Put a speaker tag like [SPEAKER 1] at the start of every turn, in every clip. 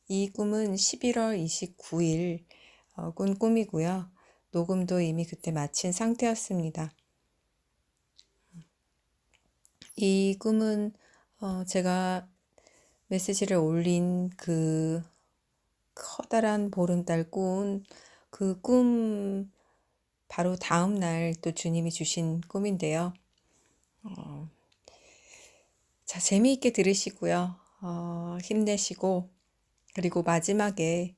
[SPEAKER 1] 이 꿈은 11월 29일 꾼 꿈이고요. 녹음도 이미 그때 마친 상태였습니다. 이 꿈은 제가 메시지를 올린 그 커다란 보름달 꾼 그 꿈 바로 다음 날 또 주님이 주신 꿈인데요. 자, 재미있게 들으시고요. 힘내시고, 그리고 마지막에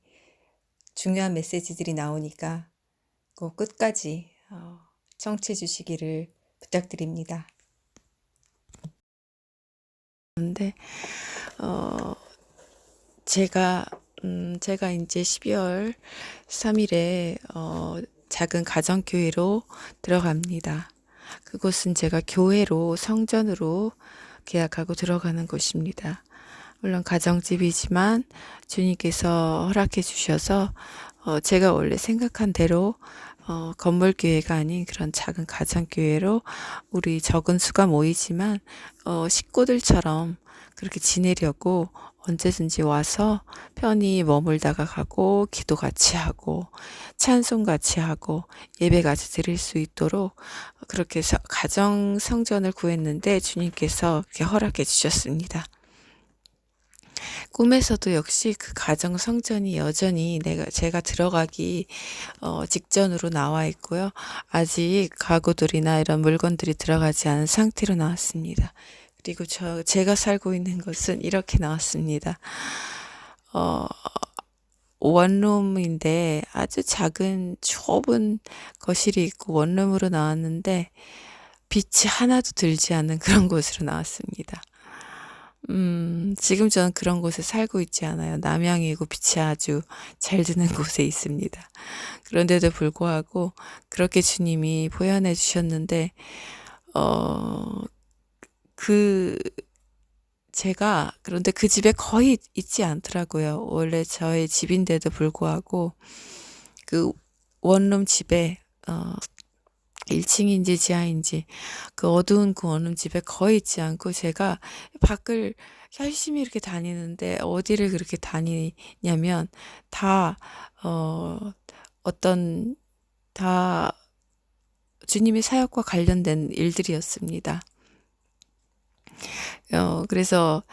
[SPEAKER 1] 중요한 메시지들이 나오니까 꼭 끝까지 청취해 주시기를 부탁드립니다. 근데 제가 이제 12월 3일에 작은 가정교회로 들어갑니다. 그곳은 제가 교회로 성전으로 계약하고 들어가는 곳입니다. 물론 가정집이지만 주님께서 허락해 주셔서 제가 원래 생각한 대로 건물교회가 아닌 그런 작은 가정교회로 우리 적은 수가 모이지만 식구들처럼 그렇게 지내려고 언제든지 와서 편히 머물다가 가고 기도 같이 하고 찬송 같이 하고 예배 같이 드릴 수 있도록 그렇게 해서 가정 성전을 구했는데 주님께서 그렇게 허락해 주셨습니다. 꿈에서도 역시 그 가정 성전이 여전히 제가 들어가기 직전으로 나와 있고요. 아직 가구들이나 이런 물건들이 들어가지 않은 상태로 나왔습니다. 그리고 제가 살고 있는 곳은 이렇게 나왔습니다. 어, 원룸인데 아주 작은 좁은 거실이 있고 원룸으로 나왔는데 빛이 하나도 들지 않는 그런 곳으로 나왔습니다. 지금 저는 그런 곳에 살고 있지 않아요. 남향이고 빛이 아주 잘 드는 곳에 있습니다. 그런데도 불구하고 그렇게 주님이 보현해 주셨는데, 그, 그런데 그 집에 거의 있지 않더라고요. 원래 저의 집인데도 불구하고 그 원룸 집에, 1층인지 지하인지 그 어두운 그 원룸 집에 거의 있지 않고 제가 밖을 열심히 이렇게 다니는데 어디를 그렇게 다니냐면 다 어떤 다 주님의 사역과 관련된 일들이었습니다. 그래서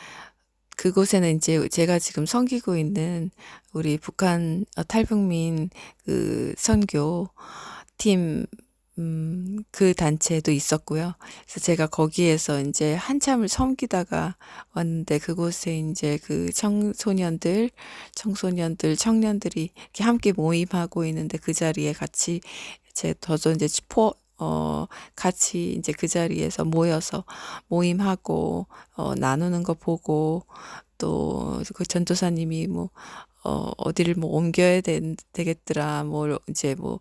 [SPEAKER 1] 그곳에는 이제 제가 지금 섬기고 있는 우리 북한 탈북민 그 선교 팀 그 단체도 있었고요. 그래서 제가 거기에서 이제 한참을 섬기다가 왔는데 그곳에 이제 그 청년들이 이렇게 함께 모임하고 있는데 그 자리에 같이 저도 이제 같이 이제 그 자리에서 모여서 모임하고 나누는 거 보고 또 그 전도사님이 뭐 어디를 뭐 옮겨야 되겠더라 뭐 이제 뭐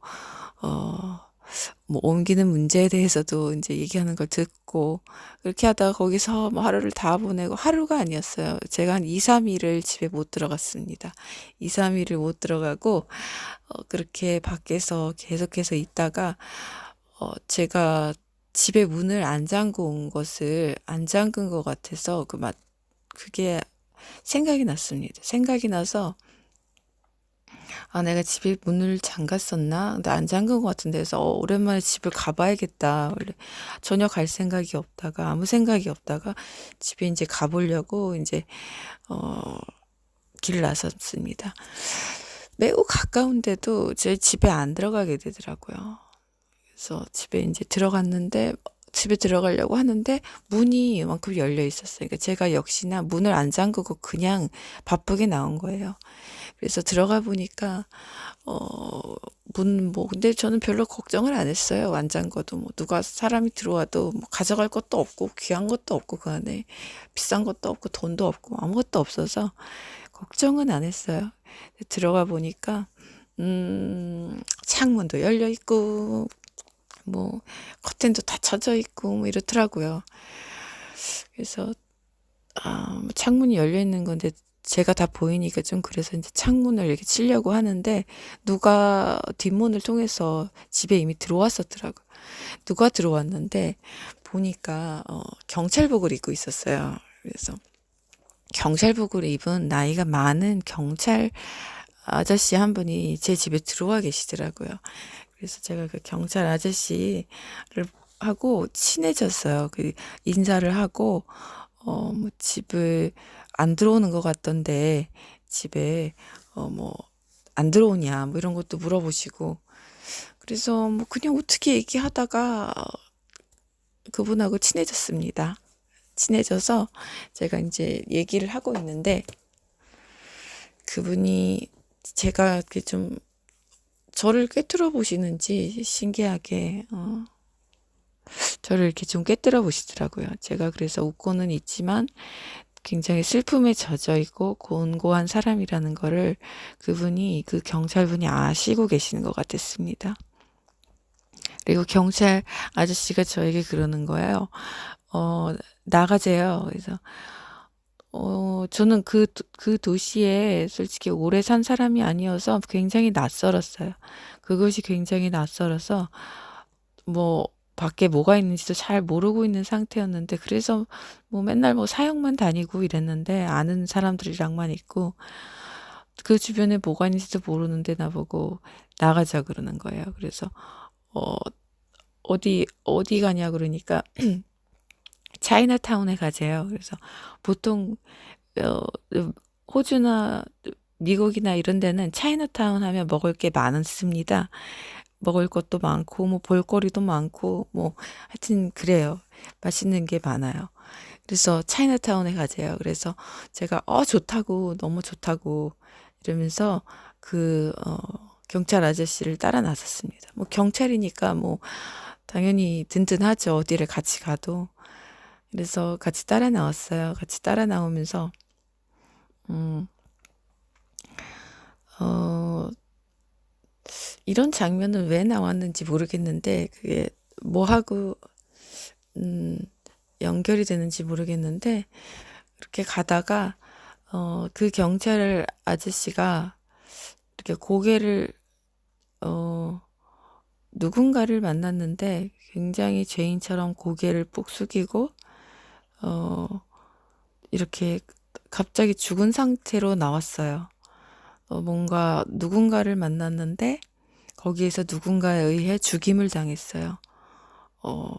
[SPEAKER 1] 옮기는 문제에 대해서도 이제 얘기하는 걸 듣고 그렇게 하다가 거기서 뭐 하루를 다 보내고 하루가 아니었어요. 제가 한 2, 3일을 집에 못 들어갔습니다. 2, 3일을 못 들어가고 그렇게 밖에서 계속해서 있다가 제가 집에 문을 안 잠근 것 같아서 그게 생각이 났습니다. 생각이 나서 내가 집에 문을 잠갔었나? 근데 안 잠근 것 같은데, 그래서, 오랜만에 집을 가봐야겠다. 원래 전혀 갈 생각이 없다가, 아무 생각이 없다가, 집에 이제 가보려고, 이제, 어, 길을 나섰습니다. 매우 가까운데도 제 집에 안 들어가게 되더라고요. 그래서 집에 이제 들어갔는데, 집에 들어가려고 하는데 문이 이만큼 열려 있었어요. 그러니까 제가 역시나 문을 안 잠그고 그냥 바쁘게 나온 거예요. 그래서 들어가 보니까 근데 저는 별로 걱정을 안 했어요. 안 잠궈도 누가 사람이 들어와도 가져갈 것도 없고 귀한 것도 없고 그 안에 비싼 것도 없고 돈도 없고 아무것도 없어서 걱정은 안 했어요. 들어가 보니까 창문도 열려 있고 커튼도 다 쳐져 있고 이렇더라고요. 그래서 창문이 열려 있는 건데 제가 다 보이니까 좀 그래서 이제 창문을 이렇게 치려고 하는데 누가 뒷문을 통해서 집에 이미 들어왔었더라고요. 누가 들어왔는데 보니까 경찰복을 입고 있었어요. 그래서 경찰복을 입은 나이가 많은 경찰 아저씨 한 분이 제 집에 들어와 계시더라고요. 그래서 제가 그 경찰 아저씨를 하고 친해졌어요. 그 인사를 하고 뭐 집을 안 들어오는 것 같던데 집에 뭐 안 들어오냐 뭐 이런 것도 물어보시고 그래서 뭐 그냥 어떻게 얘기하다가 그분하고 친해졌습니다. 친해져서 제가 이제 얘기를 하고 있는데 그분이 제가 이렇게 좀 저를 꿰뚫어 보시는지 신기하게 저를 이렇게 좀 꿰뚫어 보시더라고요. 제가 그래서 웃고는 있지만 굉장히 슬픔에 젖어 있고 곤고한 사람이라는 거를 그분이 그 경찰분이 아시고 계시는 것 같았습니다. 그리고 경찰 아저씨가 저에게 그러는 거예요. 나가재요. 그래서 저는 그 도시에 솔직히 오래 산 사람이 아니어서 굉장히 낯설었어요. 그것이 굉장히 낯설어서 뭐 밖에 뭐가 있는지도 잘 모르고 있는 상태였는데 그래서 뭐 맨날 뭐 사역만 다니고 이랬는데 아는 사람들이랑만 있고 그 주변에 뭐가 있는지도 모르는데 나보고 나가자 그러는 거예요. 그래서 어 어디 가냐 그러니까 차이나타운에 가재요. 그래서 보통 어, 호주나 미국이나 이런 데는 차이나타운 하면 먹을 게 많습니다. 먹을 것도 많고 뭐 볼거리도 많고 뭐 하여튼 그래요. 맛있는 게 많아요. 그래서 차이나타운에 가재요. 그래서 제가 좋다고 너무 좋다고 이러면서 경찰 아저씨를 따라 나섰습니다. 뭐 경찰이니까 뭐 당연히 든든하죠. 어디를 같이 가도. 그래서 같이 따라 나왔어요. 같이 따라 나오면서 음, 어, 이런 장면은 왜 나왔는지 모르겠는데 그게 뭐하고 음, 연결이 되는지 모르겠는데 이렇게 가다가 그 경찰 아저씨가 이렇게 고개를 어, 누군가를 만났는데 굉장히 죄인처럼 고개를 푹 숙이고 어, 이렇게 갑자기 죽은 상태로 나왔어요. 뭔가 누군가를 만났는데 거기에서 누군가에 의해 죽임을 당했어요. 어,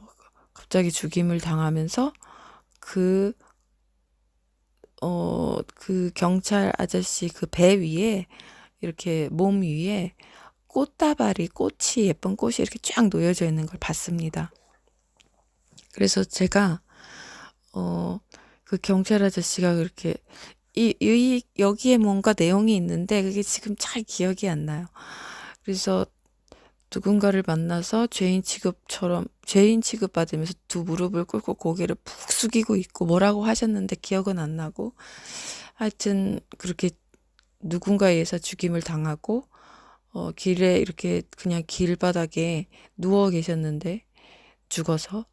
[SPEAKER 1] 갑자기 죽임을 당하면서 그, 그 경찰 아저씨 그 배 위에 이렇게 몸 위에 꽃이 예쁜 꽃이 이렇게 쫙 놓여져 있는 걸 봤습니다. 그래서 제가 그 경찰 아저씨가 그렇게 여기에 뭔가 내용이 있는데 그게 지금 잘 기억이 안 나요. 그래서 누군가를 만나서 죄인 취급받으면서 두 무릎을 꿇고 고개를 푹 숙이고 있고 뭐라고 하셨는데 기억은 안 나고 하여튼 그렇게 누군가에 의해서 죽임을 당하고 길에 이렇게 그냥 길바닥에 누워 계셨는데 죽어서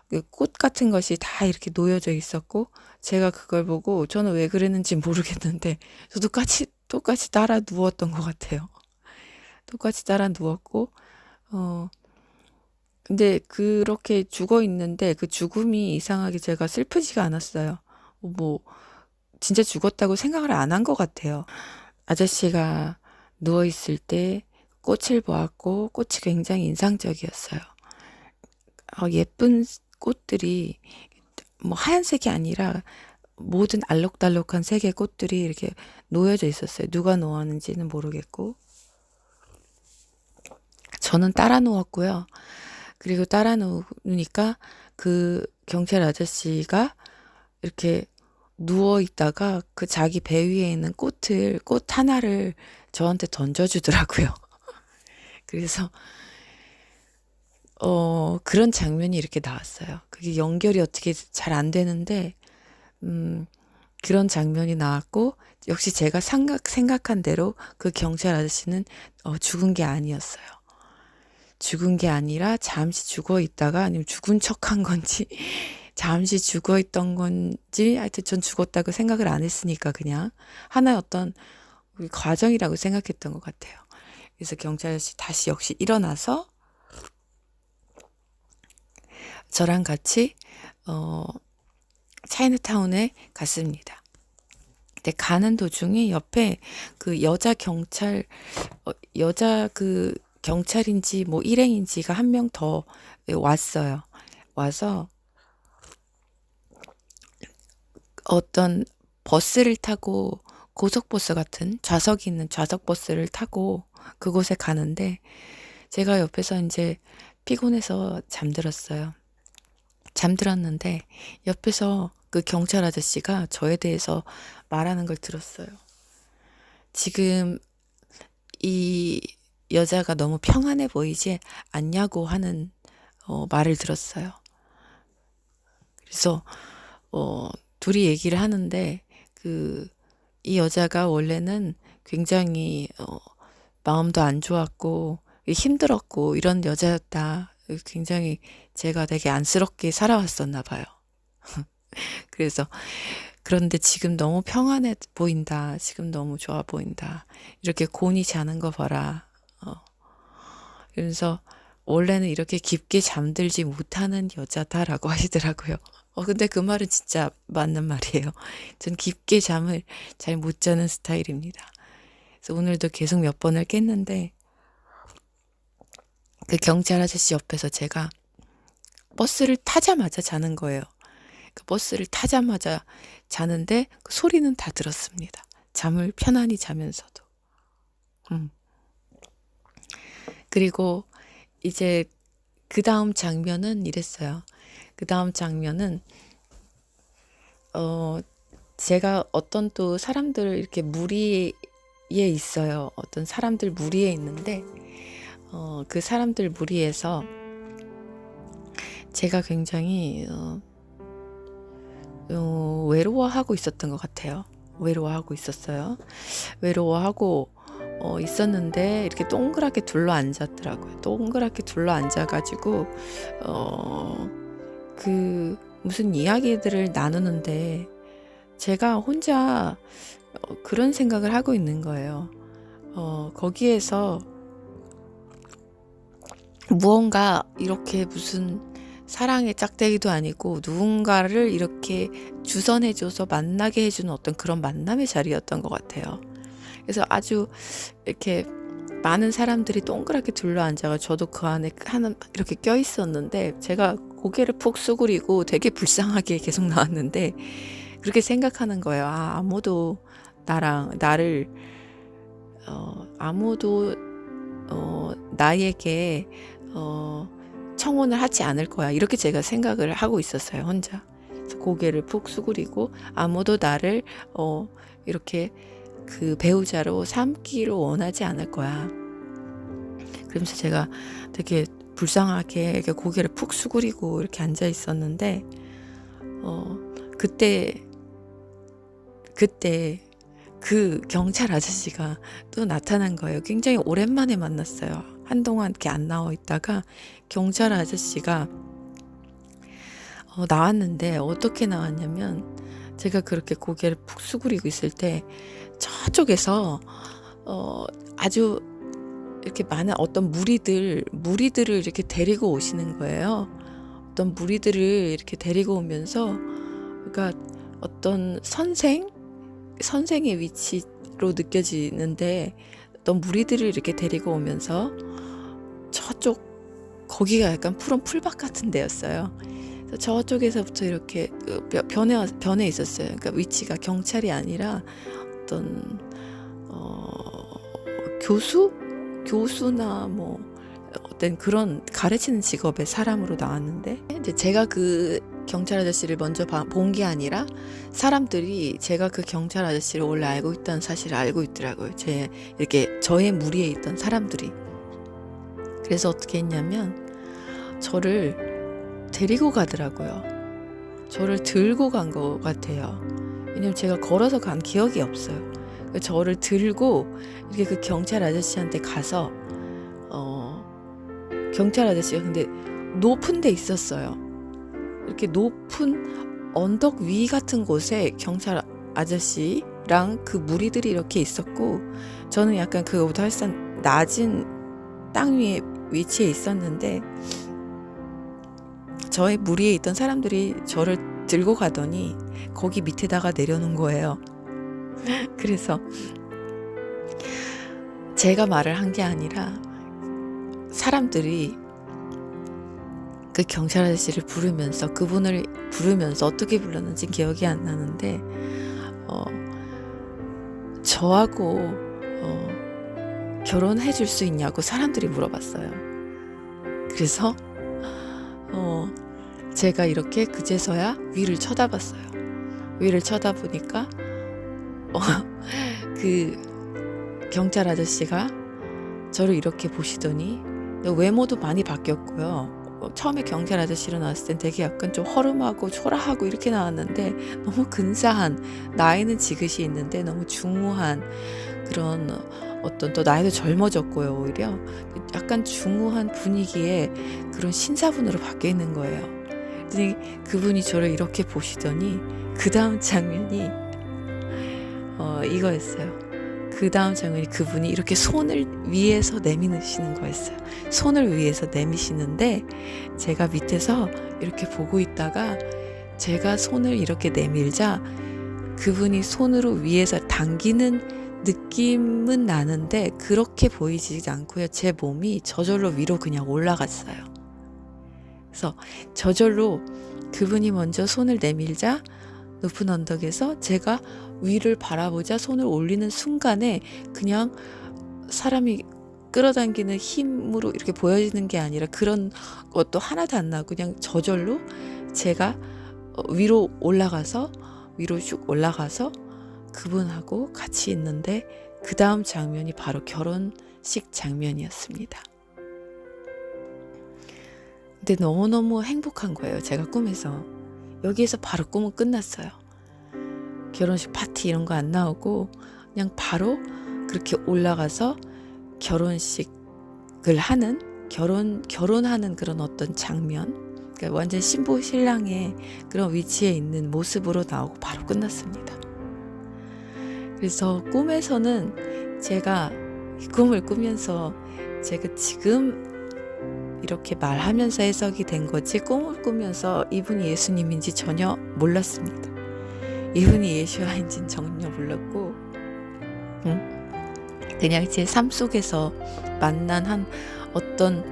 [SPEAKER 1] 그 꽃 같은 것이 다 이렇게 놓여져 있었고 제가 그걸 보고 저는 왜 그랬는지 모르겠는데 저도 똑같이 따라 누웠던 것 같아요. 똑같이 따라 누웠고 어 근데 그렇게 죽어 있는데 그 죽음이 이상하게 제가 슬프지가 않았어요. 뭐 진짜 죽었다고 생각을 안 한 것 같아요. 아저씨가 누워 있을 때 꽃을 보았고 꽃이 굉장히 인상적이었어요. 예쁜 꽃들이 뭐 하얀색이 아니라 모든 알록달록한 색의 꽃들이 이렇게 놓여져 있었어요. 누가 놓았는지는 모르겠고 저는 따라 놓았고요. 그리고 따라 놓으니까 그 경찰 아저씨가 이렇게 누워 있다가 그 자기 배 위에 있는 꽃 하나를 저한테 던져주더라고요. 그래서 그런 장면이 이렇게 나왔어요. 그게 연결이 어떻게 잘 안 되는데 그런 장면이 나왔고 역시 제가 생각한 대로 그 경찰 아저씨는 죽은 게 아니었어요. 죽은 게 아니라 잠시 죽어 있다가 아니면 죽은 척한 건지 잠시 죽어 있던 건지 하여튼 전 죽었다고 생각을 안 했으니까 그냥 하나의 어떤 우리 과정이라고 생각했던 것 같아요. 그래서 경찰 아저씨 다시 역시 일어나서 저랑 같이 차이나타운에 갔습니다. 근데 가는 도중에 옆에 그 여자 그 경찰인지 뭐 일행인지가 한 명 더 왔어요. 와서 어떤 버스를 타고, 고속버스 같은 좌석이 있는 좌석버스를 타고 그곳에 가는데, 제가 옆에서 이제 피곤해서 잠들었어요. 잠들었는데 옆에서 그 경찰 아저씨가 저에 대해서 말하는 걸 들었어요. 지금 이 여자가 너무 평안해 보이지 않냐고 하는 말을 들었어요. 그래서 둘이 얘기를 하는데, 이 여자가 원래는 굉장히 마음도 안 좋았고 힘들었고 이런 여자였다. 굉장히 제가 되게 안쓰럽게 살아왔었나 봐요. 그래서 그런데 지금 너무 평안해 보인다. 지금 너무 좋아 보인다. 이렇게 곤히 자는 거 봐라. 그래서 원래는 이렇게 깊게 잠들지 못하는 여자다라고 하시더라고요. 근데 그 말은 진짜 맞는 말이에요. 전 깊게 잠을 잘 못 자는 스타일입니다. 그래서 오늘도 계속 몇 번을 깼는데, 그 경찰 아저씨 옆에서 제가 버스를 타자마자 자는 거예요. 그 버스를 타자마자 자는데 그 소리는 다 들었습니다. 잠을 편안히 자면서도. 음. 그리고 이제 그 다음 장면은 이랬어요. 그 다음 장면은 제가 어떤 또 사람들 이렇게 무리에 있어요. 어떤 사람들 무리에 있는데 그 사람들 무리에서 제가 굉장히 외로워하고 있었던 것 같아요. 외로워하고 있었어요. 외로워하고 있었는데 이렇게 동그랗게 둘러 앉았더라고요. 동그랗게 둘러 앉아가지고 그 무슨 이야기들을 나누는데 제가 혼자 그런 생각을 하고 있는 거예요. 거기에서 무언가 이렇게 무슨 사랑의 짝대기도 아니고 누군가를 이렇게 주선해줘서 만나게 해주는 어떤 그런 만남의 자리였던 것 같아요. 그래서 아주 이렇게 많은 사람들이 동그랗게 둘러앉아가 저도 그 안에 하나 이렇게 껴 있었는데, 제가 고개를 푹 수그리고 되게 불쌍하게 계속 나왔는데 그렇게 생각하는 거예요. 아무도 나를 아무도 나에게 청혼을 하지 않을 거야. 이렇게 제가 생각을 하고 있었어요, 혼자. 그래서 고개를 푹 수그리고 아무도 나를 이렇게 그 배우자로 삼기를 원하지 않을 거야. 그러면서 제가 되게 불쌍하게 이렇게 고개를 푹 수그리고 이렇게 앉아 있었는데 그때 그 경찰 아저씨가 또 나타난 거예요. 굉장히 오랜만에 만났어요. 한동안 이렇게 안 나와 있다가 경찰 아저씨가 나왔는데, 어떻게 나왔냐면 제가 그렇게 고개를 푹 수그리고 있을 때 저쪽에서 아주 이렇게 많은 어떤 무리들을 이렇게 데리고 오시는 거예요. 어떤 무리들을 이렇게 데리고 오면서, 그러니까 어떤 선생의 위치로 느껴지는데 어떤 무리들을 이렇게 데리고 오면서 거기가 약간 푸른 풀밭 같은 데였어요. 그래서 저쪽에서부터 이렇게 변해 있었어요. 그러니까 위치가 경찰이 아니라 어떤 교수나 뭐 어떤 그런 가르치는 직업의 사람으로 나왔는데, 이제 제가 그 경찰 아저씨를 먼저 본 게 아니라 사람들이 제가 그 경찰 아저씨를 원래 알고 있다는 사실을 알고 있더라고요. 이렇게 저의 무리에 있던 사람들이. 그래서 어떻게 했냐면 저를 데리고 가더라고요. 저를 들고 간 것 같아요. 왜냐면 제가 걸어서 간 기억이 없어요. 저를 들고 이렇게 그 경찰 아저씨한테 가서 경찰 아저씨가 근데 높은 데 있었어요. 이렇게 높은 언덕 위 같은 곳에 경찰 아저씨랑 그 무리들이 이렇게 있었고, 저는 약간 그거보다 훨씬 낮은 땅 위에 위치해 있었는데, 저의 무리에 있던 사람들이 저를 들고 가더니 거기 밑에다가 내려놓은 거예요. 그래서 제가 말을 한 게 아니라 사람들이 그 경찰 아저씨를 부르면서, 그분을 부르면서 어떻게 불렀는지 기억이 안 나는데 저하고 결혼해 줄 수 있냐고 사람들이 물어봤어요. 그래서 제가 이렇게 그제서야 위를 쳐다봤어요. 위를 쳐다보니까 그 경찰 아저씨가 저를 이렇게 보시더니, 외모도 많이 바뀌었고요. 처음에 경찰 아저씨로 나왔을 땐 되게 약간 좀 허름하고 초라하고 이렇게 나왔는데, 너무 근사한, 나이는 지긋이 있는데 너무 중후한 그런 어떤, 또 나이도 젊어졌고요. 오히려 약간 중후한 분위기에 그런 신사분으로 바뀌어 있는 거예요. 그랬더니 그분이 저를 이렇게 보시더니 그 다음 장면이 이거였어요. 그 다음 장면이 그분이 이렇게 손을 위에서 내미시는 거였어요. 손을 위에서 내미시는데 제가 밑에서 이렇게 보고 있다가 제가 손을 이렇게 내밀자 그분이 손으로 위에서 당기는 느낌은 나는데 그렇게 보이지 않고요. 제 몸이 저절로 위로 그냥 올라갔어요. 그래서 저절로 그분이 먼저 손을 내밀자 높은 언덕에서 제가 위를 바라보자 손을 올리는 순간에 그냥 사람이 끌어당기는 힘으로 이렇게 보여지는 게 아니라 그런 것도 하나도 안 나고 그냥 저절로 제가 위로 올라가서, 위로 쭉 올라가서 그분하고 같이 있는데 그 다음 장면이 바로 결혼식 장면이었습니다. 근데 너무너무 행복한 거예요. 제가 꿈에서. 여기에서 바로 꿈은 끝났어요. 결혼식 파티 이런 거 안 나오고 그냥 바로 그렇게 올라가서 결혼식을 하는, 결혼하는 그런 어떤 장면, 그러니까 완전 신부 신랑의 그런 위치에 있는 모습으로 나오고 바로 끝났습니다. 그래서 꿈에서는 제가 이 꿈을 꾸면서 제가 지금 이렇게 말하면서 해석이 된 거지, 꿈을 꾸면서 이분이 예수님인지 전혀 몰랐습니다. 이분이 예수와인지는 전혀 몰랐고 그냥 제 삶 속에서 만난 한 어떤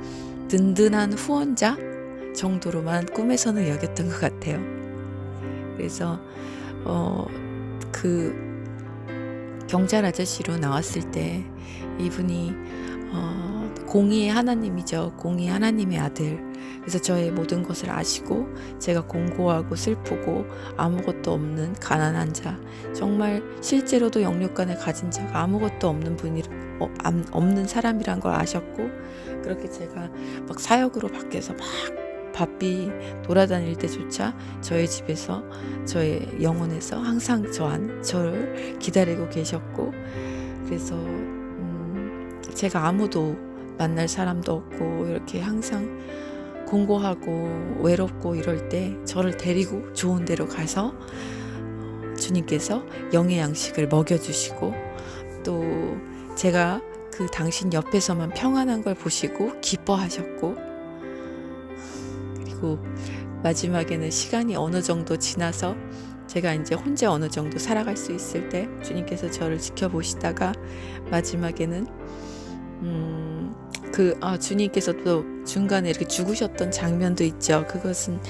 [SPEAKER 1] 든든한 후원자 정도로만 꿈에서는 여겼던 것 같아요. 그래서 그 경찰 아저씨로 나왔을 때 이분이 공의의 하나님이죠. 공의의 하나님의 아들. 그래서 저의 모든 것을 아시고 제가 공고하고 슬프고 아무것도 없는 가난한 자, 정말 실제로도 영육간을 가진 자가 아무것도 없는 없는 사람이란 걸 아셨고, 그렇게 제가 막 사역으로 밖에서 막 바삐 돌아다닐 때조차 저의 집에서, 저의 영혼에서 항상 저를 기다리고 계셨고, 그래서 제가 아무도 만날 사람도 없고 이렇게 항상 공고하고 외롭고 이럴 때 저를 데리고 좋은 데로 가서 주님께서 영의 양식을 먹여주시고, 또 제가 그 당신 옆에서만 평안한 걸 보시고 기뻐하셨고, 그리고 마지막에는 시간이 어느 정도 지나서 제가 이제 혼자 어느 정도 살아갈 수 있을 때 주님께서 저를 지켜보시다가 마지막에는 주님께서 또 중간에 이렇게 죽으셨던 장면도 있죠. 그것은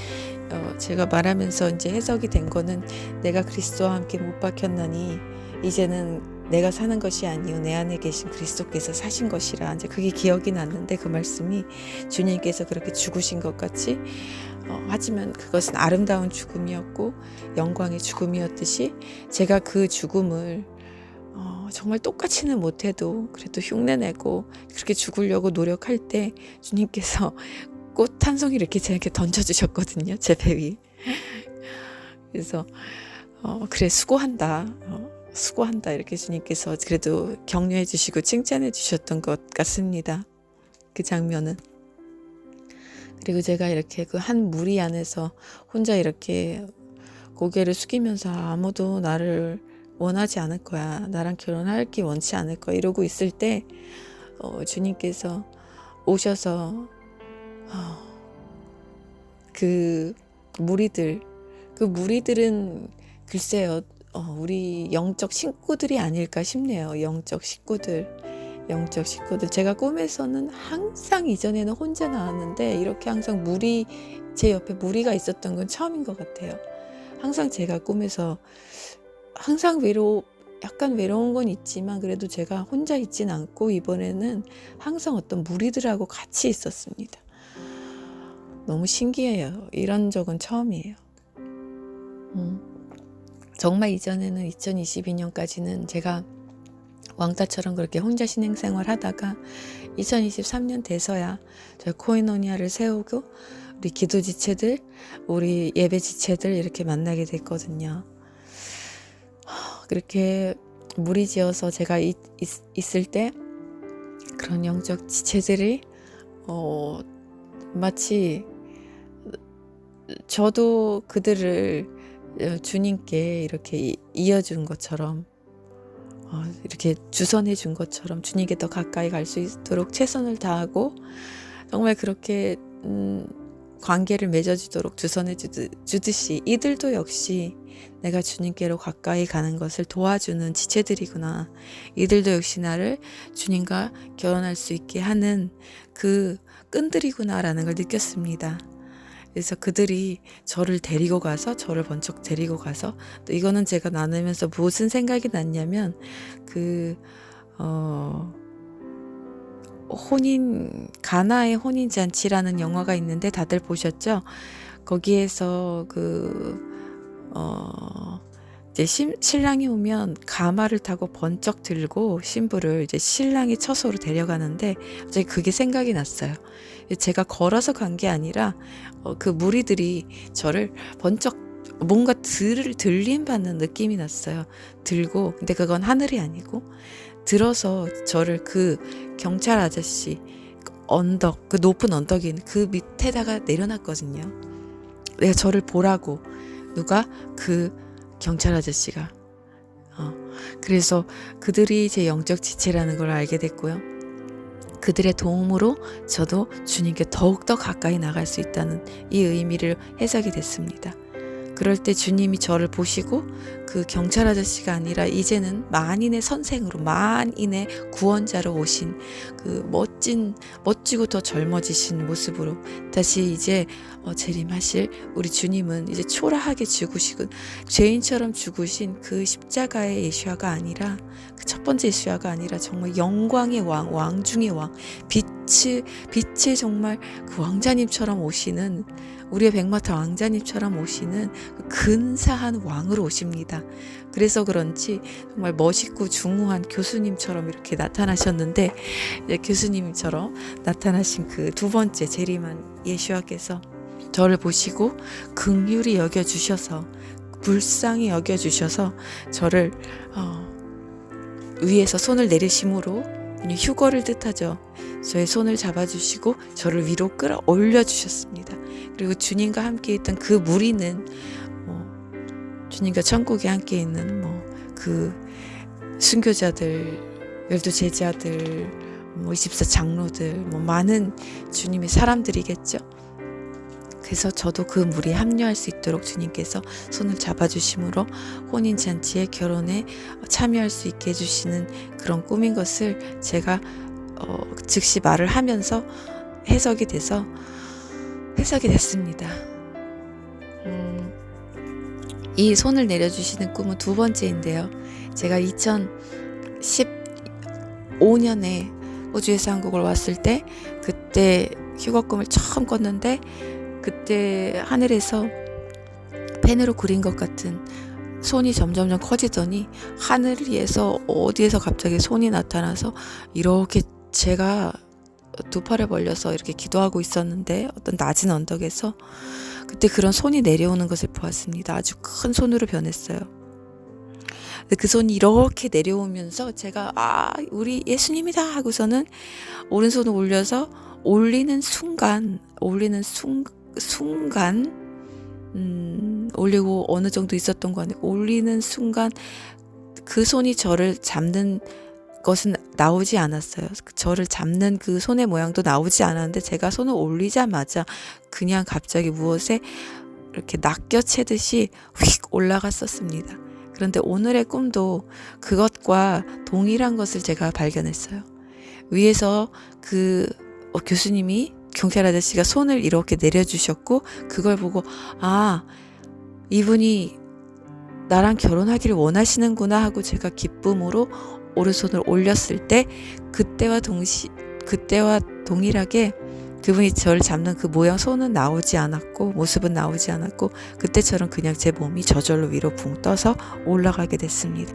[SPEAKER 1] 제가 말하면서 이제 해석이 된 거는, 내가 그리스도와 함께 못 박혔나니 이제는 내가 사는 것이 아니요 내 안에 계신 그리스도께서 사신 것이라, 이제 그게 기억이 났는데, 그 말씀이 주님께서 그렇게 죽으신 것 같이 하지만 그것은 아름다운 죽음이었고 영광의 죽음이었듯이, 제가 그 죽음을 정말 똑같이는 못해도 그래도 흉내내고 그렇게 죽으려고 노력할 때 주님께서 꽃 한 송이 이렇게 제게 던져주셨거든요. 제 배 위. 그래서 그래 수고한다. 수고한다 이렇게 주님께서 그래도 격려해 주시고 칭찬해 주셨던 것 같습니다. 그 장면은. 그리고 제가 이렇게 그 한 무리 안에서 혼자 이렇게 고개를 숙이면서 아무도 나를 원하지 않을 거야, 나랑 결혼하기 원치 않을 거야 이러고 있을 때 주님께서 오셔서 그 무리들은 글쎄요, 우리 영적 식구들이 아닐까 싶네요. 영적 식구들. 제가 꿈에서는 항상 이전에는 혼자 나왔는데 이렇게 항상 제 옆에 무리가 있었던 건 처음인 것 같아요. 항상 제가 꿈에서 항상 약간 외로운 건 있지만 그래도 제가 혼자 있진 않고 이번에는 항상 어떤 무리들하고 같이 있었습니다. 너무 신기해요. 이런 적은 처음이에요. 정말 이전에는 2022년까지는 제가 왕따처럼 그렇게 혼자 신앙생활 하다가 2023년 돼서야 저희 코이노니아를 세우고 우리 기도 지체들, 우리 예배 지체들 이렇게 만나게 됐거든요. 그렇게 무리지어서 제가 있을 때 그런 영적 지체들이 마치 저도 그들을 주님께 이렇게 이어준 것처럼 이렇게 주선해 준 것처럼 주님께 더 가까이 갈 수 있도록 최선을 다하고 정말 그렇게 관계를 맺어주도록 주선해 주듯이 이들도 역시 내가 주님께로 가까이 가는 것을 도와주는 지체들이구나. 이들도 역시 나를 주님과 결혼할 수 있게 하는 그 끈들이구나라는 걸 느꼈습니다. 그래서 그들이 저를 번쩍 데리고 가서 또 이거는 제가 나누면서 무슨 생각이 났냐면 가나의 혼인잔치라는 영화가 있는데 다들 보셨죠? 거기에서 이제 신랑이 오면 가마를 타고 번쩍 들고 신부를 이제 신랑의 처소로 데려가는데 갑자기 그게 생각이 났어요. 제가 걸어서 간 게 아니라 그 무리들이 저를 번쩍 뭔가 들림 받는 느낌이 났어요. 근데 그건 하늘이 아니고 들어서 저를 그 경찰 아저씨 그 높은 언덕인 그 밑에다가 내려놨거든요. 내가 저를 보라고 그 경찰 아저씨가 그래서 그들이 제 영적 지체라는 걸 알게 됐고요. 그들의 도움으로 저도 주님께 더욱더 가까이 나갈 수 있다는 이 의미를 해석이 됐습니다. 그럴 때 주님이 저를 보시고 그 경찰 아저씨가 아니라 이제는 만인의 선생으로 만인의 구원자로 오신 그 멋지고 더 젊어지신 모습으로 다시 이제 재림하실 우리 주님은 이제 초라하게 죽으시고 죄인처럼 죽으신 그 십자가의 예수아가 아니라 그 첫 번째 예수아가 아니라 정말 영광의 왕 중의 왕 빛의 정말 그 왕자님처럼 오시는 우리의 백마타 왕자님처럼 오시는 근사한 왕으로 오십니다. 그래서 그런지 정말 멋있고 중후한 교수님처럼 이렇게 나타나셨는데 교수님처럼 나타나신 그 두 번째 재림한 예수아께서 저를 보시고 긍휼히 여겨주셔서 불쌍히 여겨주셔서 저를 위에서 손을 내리심으로 휴거를 뜻하죠. 저의 손을 잡아주시고 저를 위로 끌어올려 주셨습니다. 그리고 주님과 함께 있던 그 무리는 주님과 천국에 함께 있는 그 순교자들, 12제자들, 24장로들, 많은 주님의 사람들이겠죠. 그래서 저도 그 무리에 합류할 수 있도록 주님께서 손을 잡아주심으로 혼인잔치의 결혼에 참여할 수 있게 해주시는 그런 꿈인 것을 제가 즉시 말을 하면서 해석이 됐습니다. 이 손을 내려주시는 꿈은 두 번째인데요. 제가 2015년에 호주에서 한국을 왔을 때 그때 휴거꿈을 처음 꿨는데 그때 하늘에서 펜으로 그린 것 같은 손이 점점점 커지더니 하늘 위에서 어디에서 갑자기 손이 나타나서 이렇게 제가 두 팔을 벌려서 이렇게 기도하고 있었는데 어떤 낮은 언덕에서 그때 그런 손이 내려오는 것을 보았습니다. 아주 큰 손으로 변했어요. 그 손이 이렇게 내려오면서 제가 우리 예수님이다 하고서는 오른손을 올려서 올리는 순간 올리고 어느 정도 있었던 거 아니고 올리는 순간 그 손이 저를 잡는 것은 나오지 않았어요. 저를 잡는 그 손의 모양도 나오지 않았는데 제가 손을 올리자마자 그냥 갑자기 무엇에 이렇게 낚여채듯이 휙 올라갔었습니다. 그런데 오늘의 꿈도 그것과 동일한 것을 제가 발견했어요. 위에서 그 교수님이 경찰 아저씨가 손을 이렇게 내려주셨고 그걸 보고 이분이 나랑 결혼하기를 원하시는구나 하고 제가 기쁨으로 오른손을 올렸을 때 그때와 동일하게 그분이 저를 잡는 그 모양 손은 나오지 않았고 모습은 나오지 않았고 그때처럼 그냥 제 몸이 저절로 위로 붕 떠서 올라가게 됐습니다.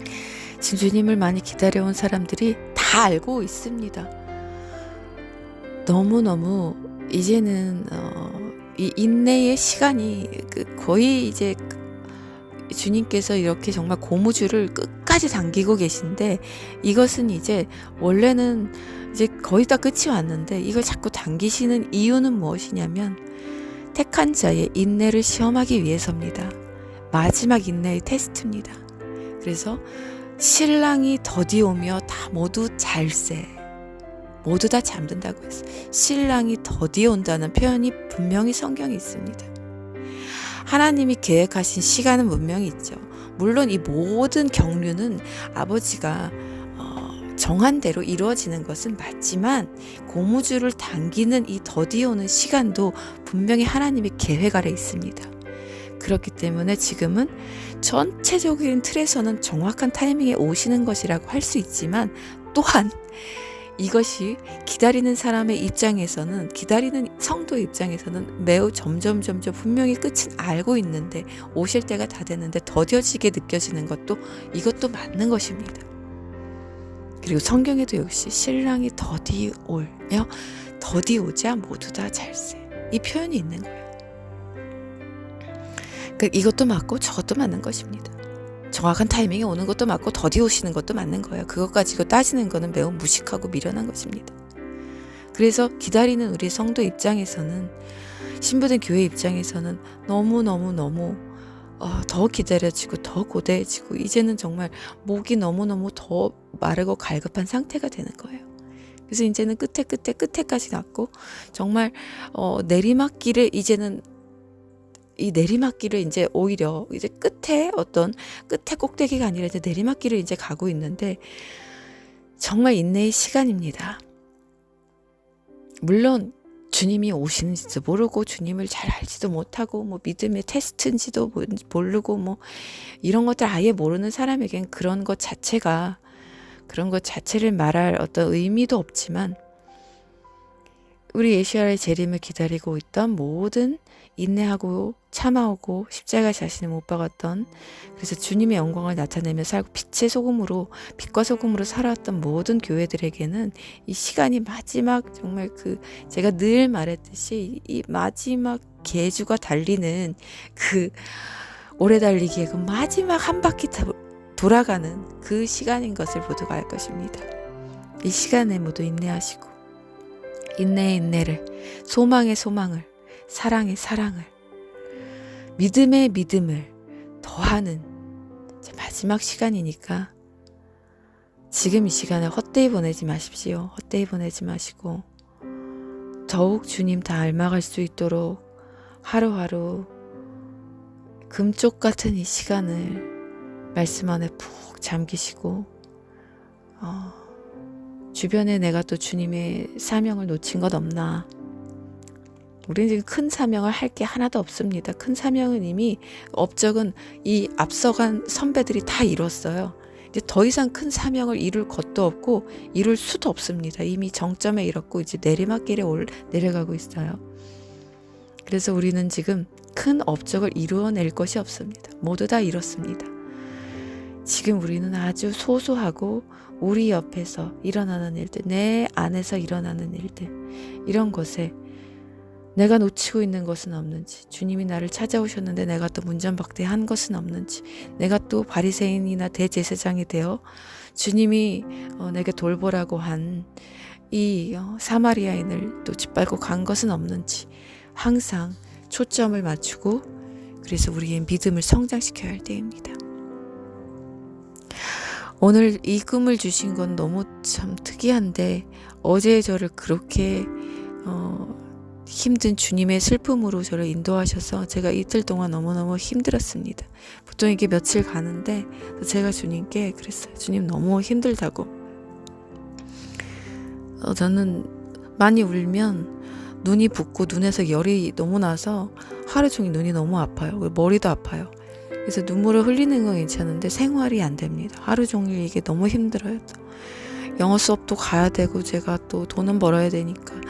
[SPEAKER 1] 지금 주님을 많이 기다려온 사람들이 다 알고 있습니다. 너무너무 이제는 이 인내의 시간이 거의 이제 주님께서 이렇게 정말 고무줄을 끝까지 당기고 계신데 이것은 이제 원래는 이제 거의 다 끝이 왔는데 이걸 자꾸 당기시는 이유는 무엇이냐면 택한 자의 인내를 시험하기 위해서입니다. 마지막 인내의 테스트입니다. 그래서 신랑이 더디오며 다 모두 잘세 모두 다 잠든다고 했어요. 신랑이 더디온다는 표현이 분명히 성경에 있습니다. 하나님이 계획하신 시간은 분명히 있죠. 물론 이 모든 경륜은 아버지가 정한 대로 이루어지는 것은 맞지만 고무줄을 당기는 이 더디오는 시간도 분명히 하나님의 계획 아래 있습니다. 그렇기 때문에 지금은 전체적인 틀에서는 정확한 타이밍에 오시는 것이라고 할 수 있지만 또한 이것이 기다리는 사람의 입장에서는 기다리는 성도 입장에서는 매우 점점 분명히 끝은 알고 있는데 오실 때가 다 됐는데 더뎌지게 느껴지는 것도 이것도 맞는 것입니다. 그리고 성경에도 역시 신랑이 더디오자 모두 다 잘세 이 표현이 있는 거예요. 그러니까 이것도 맞고 저것도 맞는 것입니다. 정확한 타이밍에 오는 것도 맞고 더디오시는 것도 맞는 거예요. 그것 가지고 따지는 거는 매우 무식하고 미련한 것입니다. 그래서 기다리는 우리 성도 입장에서는 신부된 교회 입장에서는 너무 더 기다려지고 더 고대해지고 이제는 정말 목이 너무너무 더 마르고 갈급한 상태가 되는 거예요. 그래서 이제는 끝에까지 갔고 정말 내리막길에 이제는 이 내리막길을 이제 오히려 이제 끝에 꼭대기가 아니라 이제 내리막길을 이제 가고 있는데 정말 인내의 시간입니다. 물론 주님이 오시는지도 모르고 주님을 잘 알지도 못하고 뭐 믿음의 테스트인지도 모르고 뭐 이런 것들 아예 모르는 사람에겐 그런 것 자체를 말할 어떤 의미도 없지만 우리 예수와의 재림을 기다리고 있던 모든 인내하고 참아오고 십자가 자신을 못 박았던 그래서 주님의 영광을 나타내며 살고 빛과 소금으로 살아왔던 모든 교회들에게는 이 시간이 마지막 정말 제가 늘 말했듯이 이 마지막 계주가 달리는 오래 달리기의 마지막 한 바퀴 돌아가는 그 시간인 것을 모두가 알 것입니다. 이 시간에 모두 인내하시고 인내의 인내를, 소망의 소망을, 사랑의 사랑을, 믿음의 믿음을 더하는 마지막 시간이니까 지금 이 시간을 헛되이 보내지 마십시오. 헛되이 보내지 마시고 더욱 주님 다 닮아갈 수 있도록 하루하루 금쪽 같은 이 시간을 말씀 안에 푹 잠기시고 주변에 내가 또 주님의 사명을 놓친 것 없나. 우리는 지금 큰 사명을 할 게 하나도 없습니다. 큰 사명은 이미 업적은 이 앞서간 선배들이 다 이뤘어요. 이제 더 이상 큰 사명을 이룰 것도 없고 이룰 수도 없습니다. 이미 정점에 이뤘고 이제 내리막길에 내려가고 있어요. 그래서 우리는 지금 큰 업적을 이루어낼 것이 없습니다. 모두 다 이뤘습니다. 지금 우리는 아주 소소하고 우리 옆에서 일어나는 일들, 내 안에서 일어나는 일들, 이런 것에 내가 놓치고 있는 것은 없는지, 주님이 나를 찾아오셨는데 내가 또 문전박대한 것은 없는지, 내가 또 바리새인이나 대제사장이 되어 주님이 내게 돌보라고 한 이 사마리아인을 또 짓밟고 간 것은 없는지 항상 초점을 맞추고 그래서 우리의 믿음을 성장시켜야 할 때입니다. 오늘 이 꿈을 주신 건 너무 참 특이한데 어제 저를 그렇게 힘든 주님의 슬픔으로 저를 인도하셔서 제가 이틀 동안 너무너무 힘들었습니다. 보통 이게 며칠 가는데 제가 주님께 그랬어요. 주님 너무 힘들다고. 저는 많이 울면 눈이 붓고 눈에서 열이 너무 나서 하루 종일 눈이 너무 아파요. 머리도 아파요. 그래서 눈물을 흘리는 건 괜찮은데 생활이 안 됩니다. 하루 종일 이게 너무 힘들어요. 영어 수업도 가야 되고 제가 또 돈은 벌어야 되니까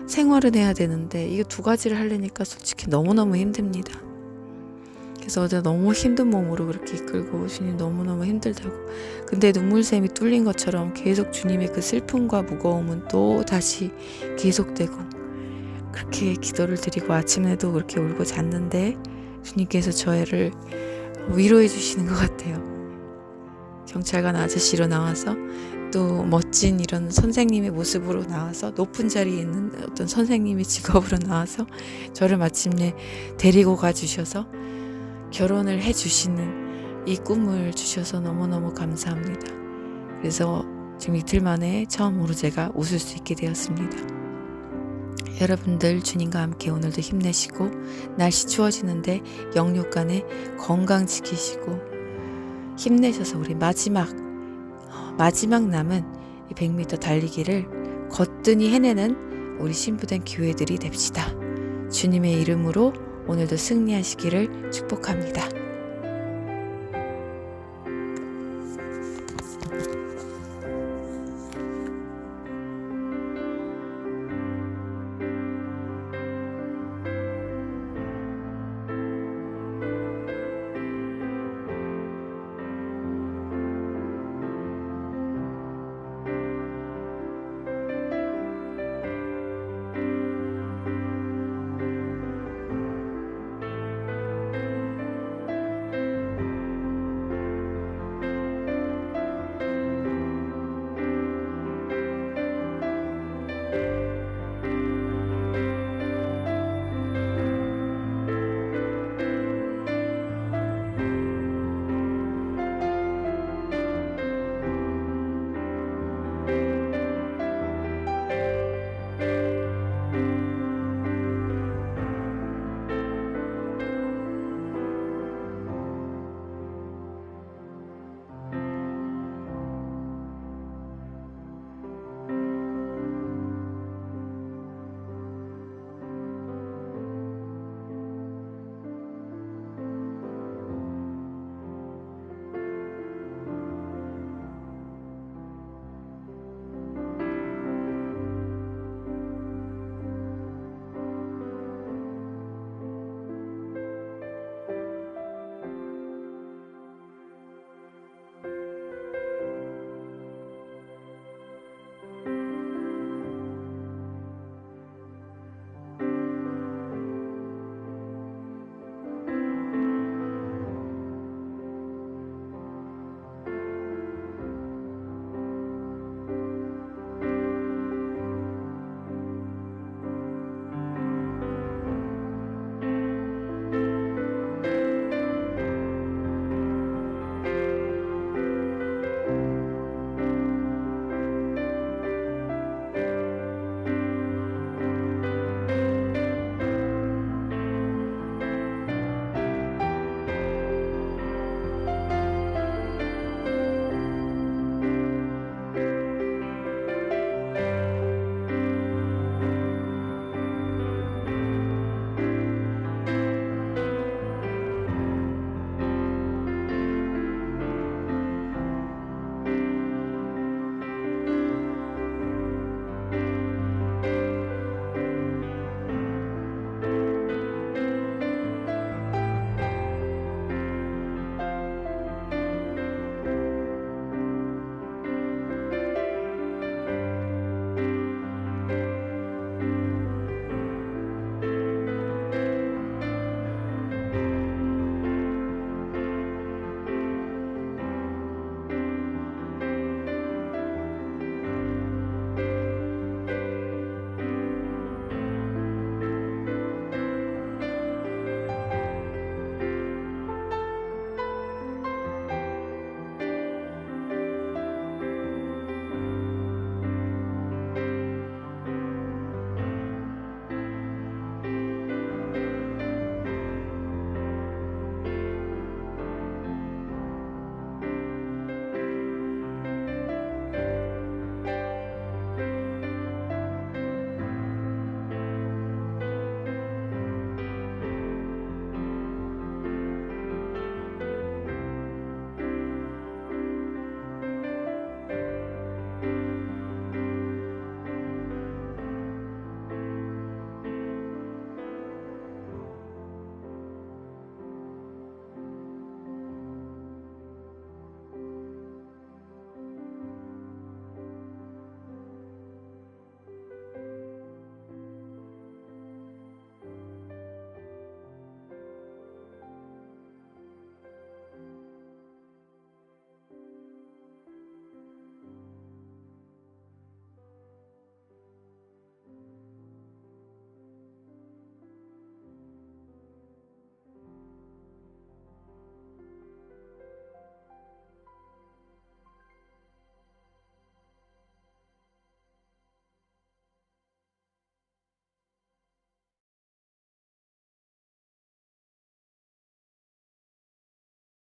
[SPEAKER 1] 생활은 해야 되는데 이거 두 가지를 하려니까 솔직히 너무너무 힘듭니다. 그래서 어제 너무 힘든 몸으로 그렇게 이끌고 주님 너무너무 힘들다고. 근데 눈물샘이 뚫린 것처럼 계속 주님의 그 슬픔과 무거움은 또 다시 계속되고 그렇게 기도를 드리고 아침에도 그렇게 울고 잤는데 주님께서 저를 위로해 주시는 것 같아요. 경찰관 아저씨로 나와서 또 멋진 이런 선생님의 모습으로 나와서 높은 자리에 있는 어떤 선생님의 직업으로 나와서 저를 마침내 데리고 가주셔서 결혼을 해주시는 이 꿈을 주셔서 너무너무 감사합니다. 그래서 지금 이틀 만에 처음으로 제가 웃을 수 있게 되었습니다. 여러분들 주님과 함께 오늘도 힘내시고 날씨 추워지는데 영육간에 건강 지키시고 힘내셔서 우리 마지막 남은 이 100m 달리기를 거뜬히 해내는 우리 신부된 교회들이 됩시다. 주님의 이름으로 오늘도 승리하시기를 축복합니다.